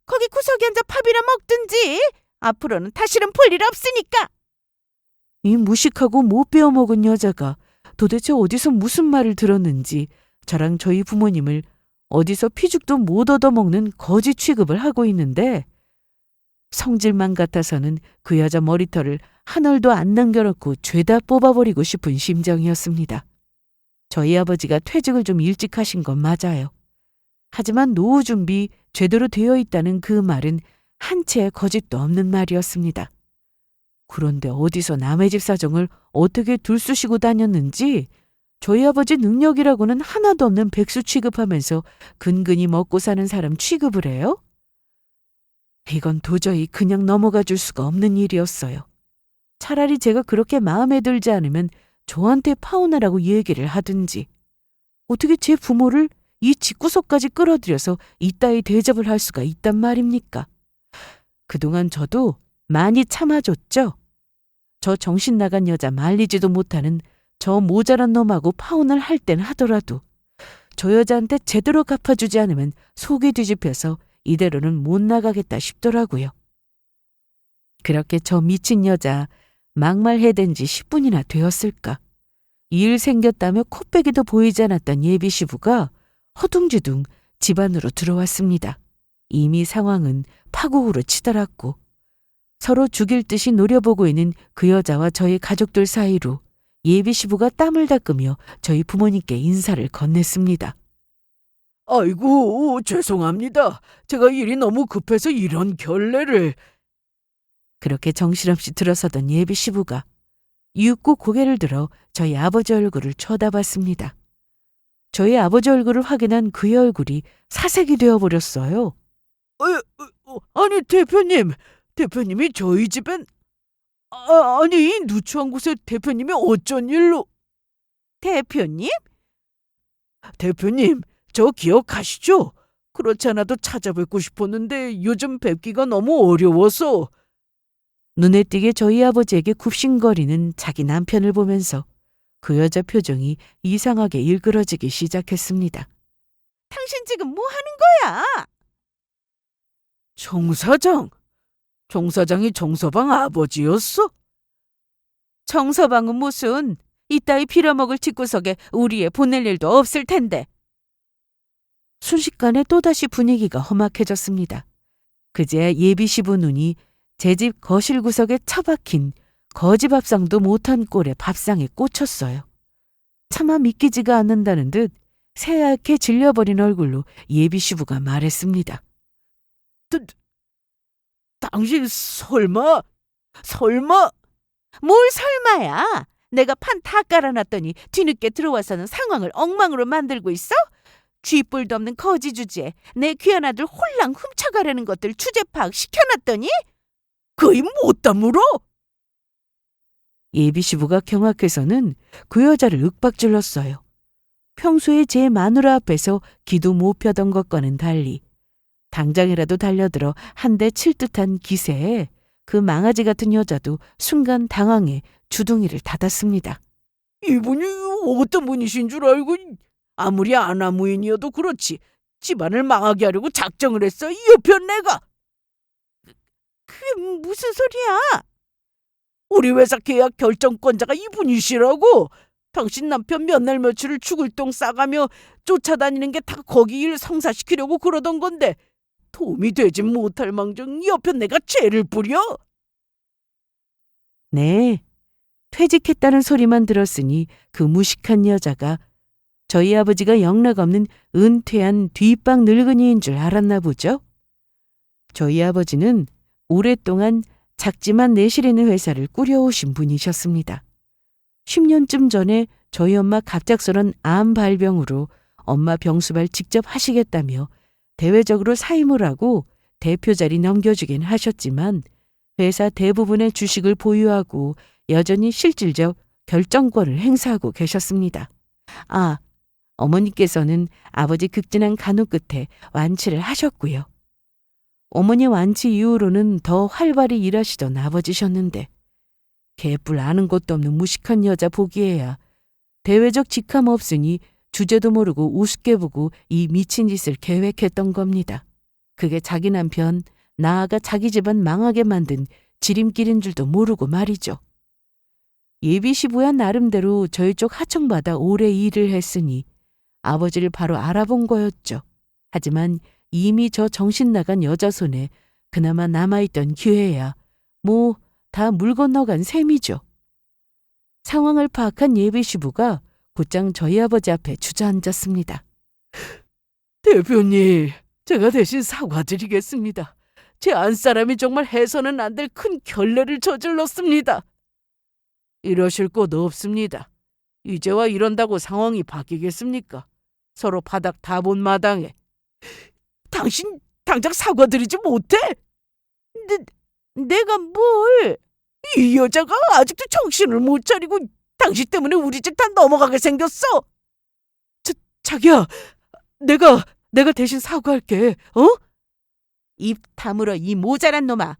거기 구석에 앉아 밥이나 먹든지. 앞으로는 다시는 볼 일 없으니까. 이 무식하고 못 배워먹은 여자가 도대체 어디서 무슨 말을 들었는지 저랑 저희 부모님을 어디서 피죽도 못 얻어먹는 거지 취급을 하고 있는데 성질만 같아서는 그 여자 머리털을 한 올도 안 남겨놓고 죄다 뽑아버리고 싶은 심정이었습니다. 저희 아버지가 퇴직을 좀 일찍 하신 건 맞아요. 하지만 노후 준비 제대로 되어 있다는 그 말은 한 채의 거짓도 없는 말이었습니다. 그런데 어디서 남의 집 사정을 어떻게 들쑤시고 다녔는지 저희 아버지 능력이라고는 하나도 없는 백수 취급하면서 근근히 먹고 사는 사람 취급을 해요? 이건 도저히 그냥 넘어가 줄 수가 없는 일이었어요. 차라리 제가 그렇게 마음에 들지 않으면 저한테 파혼하라고 얘기를 하든지, 어떻게 제 부모를 이 집구석까지 끌어들여서 이따위 대접을 할 수가 있단 말입니까? 그동안 저도 많이 참아줬죠. 저 정신 나간 여자 말리지도 못하는 저 모자란 놈하고 파혼을 할 땐 하더라도 저 여자한테 제대로 갚아주지 않으면 속이 뒤집혀서 이대로는 못 나가겠다 싶더라고요. 그렇게 저 미친 여자 막말해댄 지 10분이나 되었을까. 일 생겼다며 코빼기도 보이지 않았던 예비 시부가 허둥지둥 집 안으로 들어왔습니다. 이미 상황은 파국으로 치달았고 서로 죽일 듯이 노려보고 있는 그 여자와 저희 가족들 사이로 예비 시부가 땀을 닦으며 저희 부모님께 인사를 건넸습니다. 아이고, 죄송합니다. 제가 일이 너무 급해서 이런 결례를. 그렇게 정신없이 들어서던 예비 시부가 이윽고 고개를 들어 저희 아버지 얼굴을 쳐다봤습니다. 저희 아버지 얼굴을 확인한 그의 얼굴이 사색이 되어버렸어요. 아니, 대표님이 저희 집엔... 아니, 이 누추한 곳에 대표님이 어쩐 일로... 대표님? 대표님, 저 기억하시죠? 그렇지 않아도 찾아뵙고 싶었는데 요즘 뵙기가 너무 어려워서... 눈에 띄게 저희 아버지에게 굽신거리는 자기 남편을 보면서 그 여자 표정이 이상하게 일그러지기 시작했습니다. 당신 지금 뭐 하는 거야? 정 사장? 정 사장이 정서방 아버지였어? 정서방은 무슨 이따위 빌어먹을 집구석에 우리 애 보낼 일도 없을 텐데. 순식간에 또다시 분위기가 험악해졌습니다. 그제야 예비 시부 눈이 제 집 거실 구석에 처박힌 거지 밥상도 못한 꼴의 밥상에 꽂혔어요. 차마 믿기지가 않는다는 듯 새하얗게 질려버린 얼굴로 예비 시부가 말했습니다. 당신 설마... 뭘 설마야? 내가 판 다 깔아놨더니 뒤늦게 들어와서는 상황을 엉망으로 만들고 있어? 쥐뿔도 없는 거지 주제에 내 귀한 아들 홀랑 훔쳐가려는 것들 주제 파악 시켜놨더니? 거의 못다 물어? 예비 시부가 경악해서는 그 여자를 윽박질렀어요. 평소에 제 마누라 앞에서 기도 못 펴던 것과는 달리 당장이라도 달려들어 한 대 칠 듯한 기세에 그 망아지 같은 여자도 순간 당황해 주둥이를 닫았습니다. 이분이 어떤 분이신 줄 알고... 아무리 아나무인이어도 그렇지 집안을 망하게 하려고 작정을 했어, 이 여편 내가. 그게 무슨 소리야? 우리 회사 계약 결정권자가 이분이시라고. 당신 남편 몇 날 며칠을 죽을 똥 싸가며 쫓아다니는 게 다 거기 일 성사시키려고 그러던 건데 도움이 되지 못할 망정 이 여편 내가 죄를 부려? 네, 퇴직했다는 소리만 들었으니 그 무식한 여자가 저희 아버지가 영락 없는 은퇴한 뒷방 늙은이인 줄 알았나 보죠. 저희 아버지는 오랫동안 작지만 내실있는 회사를 꾸려오신 분이셨습니다. 10년쯤 전에 저희 엄마 갑작스런 암 발병으로 엄마 병수발 직접 하시겠다며 대외적으로 사임을 하고 대표 자리 넘겨주긴 하셨지만 회사 대부분의 주식을 보유하고 여전히 실질적 결정권을 행사하고 계셨습니다. 어머니께서는 아버지 극진한 간호 끝에 완치를 하셨고요. 어머니 완치 이후로는 더 활발히 일하시던 아버지셨는데 개뿔 아는 것도 없는 무식한 여자 보기에야 대외적 직함 없으니 주제도 모르고 우습게 보고 이 미친 짓을 계획했던 겁니다. 그게 자기 남편, 나아가 자기 집안 망하게 만든 지름길인 줄도 모르고 말이죠. 예비 시부야 나름대로 저희 쪽 하청받아 오래 일을 했으니 아버지를 바로 알아본 거였죠. 하지만 이미 저 정신 나간 여자 손에 그나마 남아있던 기회야 뭐 다 물 건너간 셈이죠. 상황을 파악한 예비 시부가 곧장 저희 아버지 앞에 주저앉았습니다. 대표님, 제가 대신 사과드리겠습니다. 제 안사람이 정말 해서는 안 될 큰 결례를 저질렀습니다. 이러실 것 없습니다. 이제와 이런다고 상황이 바뀌겠습니까? 서로 바닥 다 본 마당에. 당신 당장 사과드리지 못해? 내가 뭘? 이 여자가 아직도 정신을 못 차리고 당신 때문에 우리 집 다 넘어가게 생겼어. 자기야, 내가 대신 사과할게. 어? 입 다물어 이 모자란 놈아.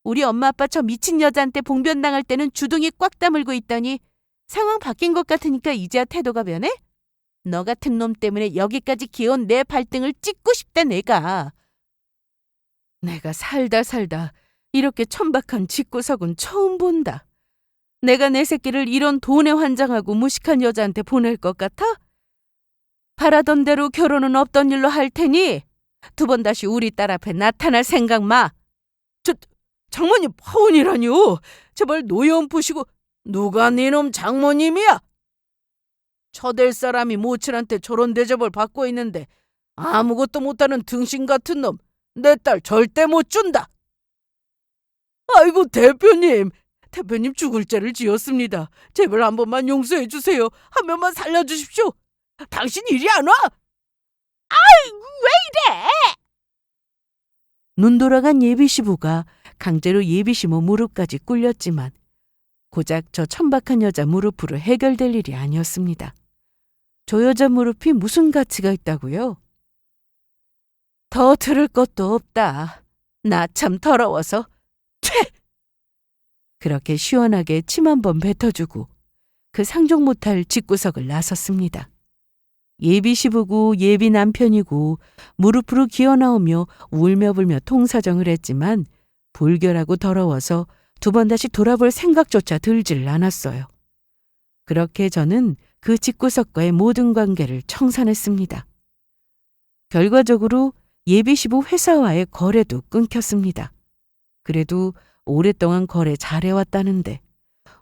우리 엄마 아빠 저 미친 여자한테 봉변당할 때는 주둥이 꽉 다물고 있더니 상황 바뀐 것 같으니까 이제야 태도가 변해? 너 같은 놈 때문에 여기까지 기어온 내 발등을 찍고 싶다 내가. 내가 살다 이렇게 천박한 집구석은 처음 본다. 내가 내 새끼를 이런 돈에 환장하고 무식한 여자한테 보낼 것 같아? 바라던 대로 결혼은 없던 일로 할 테니 두 번 다시 우리 딸 앞에 나타날 생각 마. 장모님 파혼이라뇨? 제발 노여움 푸시고. 누가 네놈 장모님이야? 처댈 사람이 모친한테 저런 대접을 받고 있는데 아무것도 못하는 등신 같은 놈, 내 딸 절대 못 준다. 아이고 대표님 죽을 죄를 지었습니다. 제발 한 번만 용서해 주세요. 한 명만 살려주십시오. 당신 이리 안 와? 아이고 왜 이래? 눈 돌아간 예비시부가 강제로 예비시모 무릎까지 꿇렸지만 고작 저 천박한 여자 무릎으로 해결될 일이 아니었습니다. 저 여자 무릎이 무슨 가치가 있다고요? 더 들을 것도 없다. 나 참 더러워서. 그렇게 시원하게 침 한 번 뱉어주고 그 상종 못할 집구석을 나섰습니다. 예비 시부고 예비 남편이고 무릎으로 기어나오며 울며불며 통사정을 했지만 불결하고 더러워서 두 번 다시 돌아볼 생각조차 들지를 않았어요. 그렇게 저는 그 집구석과의 모든 관계를 청산했습니다. 결과적으로 예비 시부 회사와의 거래도 끊겼습니다. 그래도 오랫동안 거래 잘해왔다는데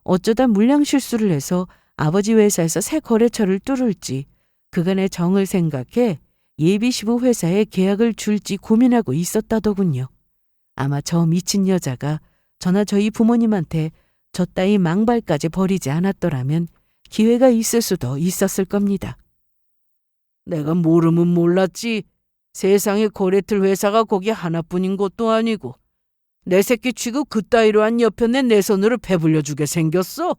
어쩌다 물량 실수를 해서 아버지 회사에서 새 거래처를 뚫을지 그간의 정을 생각해 예비시부 회사에 계약을 줄지 고민하고 있었다더군요. 아마 저 미친 여자가 저나 저희 부모님한테 저 따위 망발까지 버리지 않았더라면 기회가 있을 수도 있었을 겁니다. 내가 모르면 몰랐지. 세상에 거래틀 회사가 거기 하나뿐인 것도 아니고 내 새끼 취급 그따위로 한 여편네 내 손으로 배불려 주게 생겼어.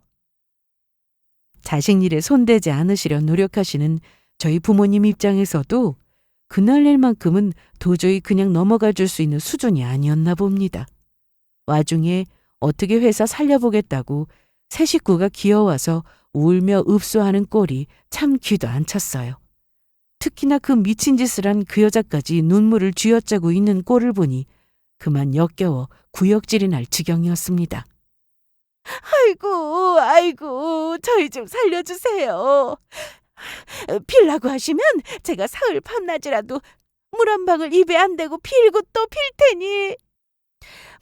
자식 일에 손대지 않으시려 노력하시는 저희 부모님 입장에서도 그날 일만큼은 도저히 그냥 넘어가 줄 수 있는 수준이 아니었나 봅니다. 와중에 어떻게 회사 살려보겠다고 새 식구가 기어와서 울며 읍소하는 꼴이 참 귀도 안 찼어요. 특히나 그 미친 짓을 한 그 여자까지 눈물을 쥐어짜고 있는 꼴을 보니 그만 역겨워 구역질이 날 지경이었습니다. 아이고, 저희 좀 살려주세요. 빌라고 하시면 제가 사흘 밤낮이라도 물 한 방울 입에 안 대고 빌고 또 빌 테니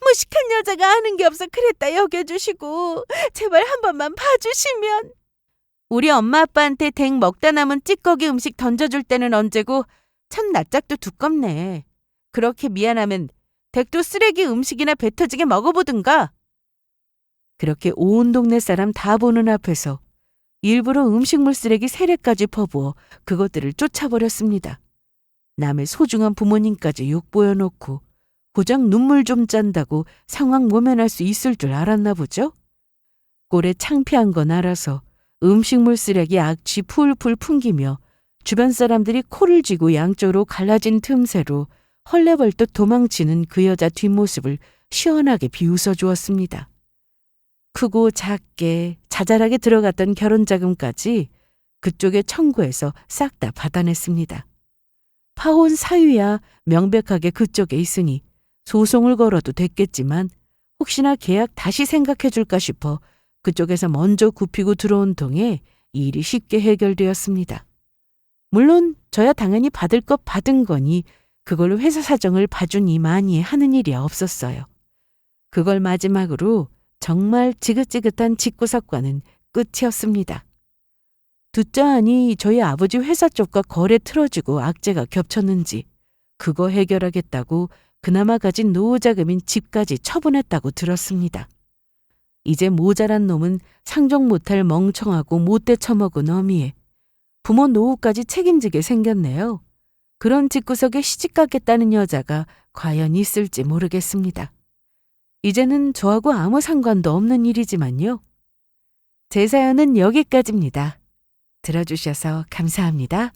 무식한 여자가 아는 게 없어 그랬다 여겨주시고 제발 한 번만 봐주시면. 우리 엄마 아빠한테 댁 먹다 남은 찌꺼기 음식 던져줄 때는 언제고 참 낯짝도 두껍네. 그렇게 미안하면 댁도 쓰레기 음식이나 배 터지게 먹어보든가. 그렇게 온 동네 사람 다 보는 앞에서 일부러 음식물 쓰레기 세례까지 퍼부어 그것들을 쫓아버렸습니다. 남의 소중한 부모님까지 욕보여놓고 고작 눈물 좀 짠다고 상황 모면할 수 있을 줄 알았나 보죠? 꼴에 창피한 건 알아서 음식물 쓰레기 악취 풀풀 풍기며 주변 사람들이 코를 쥐고 양쪽으로 갈라진 틈새로 헐레벌떡 도망치는 그 여자 뒷모습을 시원하게 비웃어 주었습니다. 크고 작게 자잘하게 들어갔던 결혼자금까지 그쪽에 청구해서 싹 다 받아냈습니다. 파혼 사유야 명백하게 그쪽에 있으니 소송을 걸어도 됐겠지만 혹시나 계약 다시 생각해 줄까 싶어 그쪽에서 먼저 굽히고 들어온 통에 일이 쉽게 해결되었습니다. 물론 저야 당연히 받을 것 받은 거니 그걸로 회사 사정을 봐주니 많이 하는 일이 없었어요. 그걸 마지막으로 정말 지긋지긋한 집구석과는 끝이었습니다. 듣자 하니 저희 아버지 회사 쪽과 거래 틀어지고 악재가 겹쳤는지 그거 해결하겠다고 그나마 가진 노후 자금인 집까지 처분했다고 들었습니다. 이제 모자란 놈은 상종 못할 멍청하고 못돼 처먹은 어미에 부모 노후까지 책임지게 생겼네요. 그런 집구석에 시집가겠다는 여자가 과연 있을지 모르겠습니다. 이제는 저하고 아무 상관도 없는 일이지만요. 제 사연은 여기까지입니다. 들어주셔서 감사합니다.